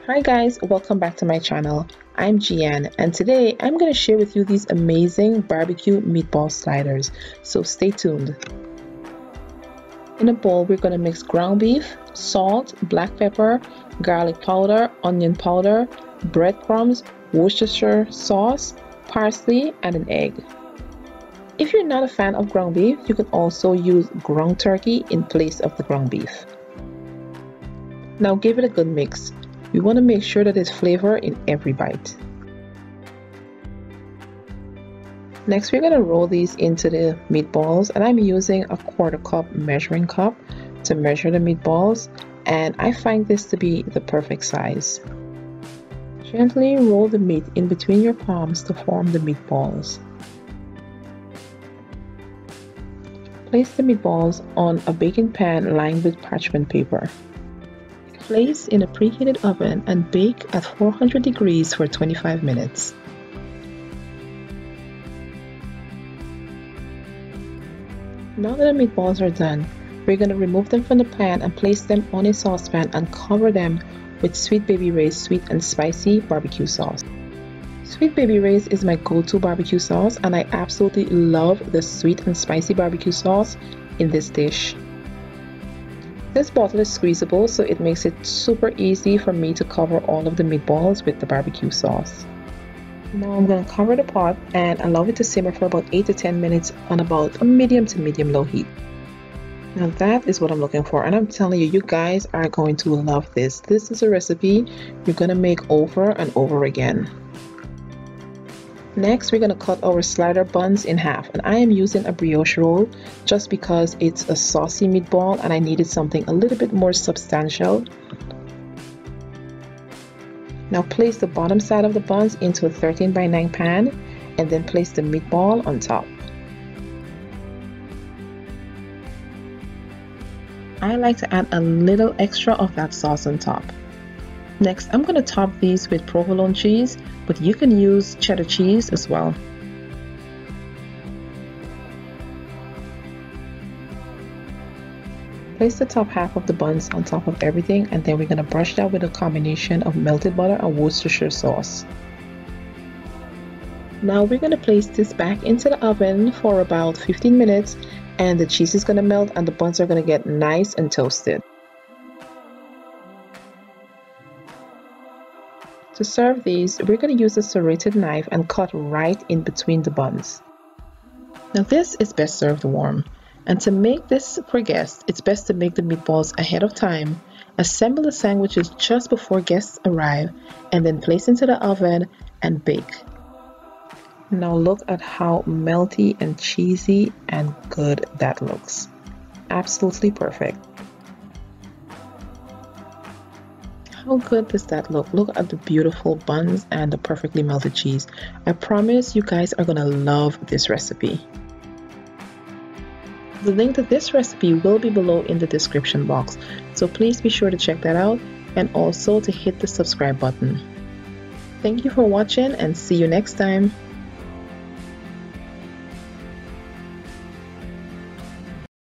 Hi guys, welcome back to my channel. I'm Gian and today I'm going to share with you these amazing barbecue meatball sliders, so stay tuned. In a bowl we're going to mix ground beef, salt, black pepper, garlic powder, onion powder, breadcrumbs, Worcestershire sauce, parsley and an egg. If you're not a fan of ground beef, you can also use ground turkey in place of the ground beef. Now give it a good mix. We want to make sure that there's flavor in every bite. Next, we're going to roll these into the meatballs, and I'm using a 1/4 cup measuring cup to measure the meatballs, and I find this to be the perfect size. Gently roll the meat in between your palms to form the meatballs. Place the meatballs on a baking pan lined with parchment paper. Place in a preheated oven and bake at 400 degrees for 25 minutes. Now that the meatballs are done, we're going to remove them from the pan and place them on a saucepan and cover them with Sweet Baby Ray's sweet and spicy barbecue sauce. Sweet Baby Ray's is my go-to barbecue sauce, and I absolutely love the sweet and spicy barbecue sauce in this dish. This bottle is squeezable, so it makes it super easy for me to cover all of the meatballs with the barbecue sauce. Now I'm going to cover the pot and allow it to simmer for about 8 to 10 minutes on about a medium to medium low heat. Now that is what I'm looking for, and I'm telling you, you guys are going to love this. This is a recipe you're going to make over and over again. Next, we're going to cut our slider buns in half, and I am using a brioche roll just because it's a saucy meatball and I needed something a little bit more substantial. Now place the bottom side of the buns into a 13x9 pan and then place the meatball on top. I like to add a little extra of that sauce on top. Next, I'm going to top these with provolone cheese, but you can use cheddar cheese as well. Place the top half of the buns on top of everything, and then we're going to brush that with a combination of melted butter and Worcestershire sauce. Now we're going to place this back into the oven for about 15 minutes, and the cheese is going to melt and the buns are going to get nice and toasted. To serve these, we're going to use a serrated knife and cut right in between the buns. Now this is best served warm, and to make this for guests, it's best to make the meatballs ahead of time, assemble the sandwiches just before guests arrive, and then place into the oven and bake. Now look at how melty and cheesy and good that looks. Absolutely perfect. How good does that look? Look at the beautiful buns and the perfectly melted cheese. I promise you guys are gonna love this recipe. The link to this recipe will be below in the description box, so please be sure to check that out and also to hit the subscribe button. Thank you for watching and see you next time.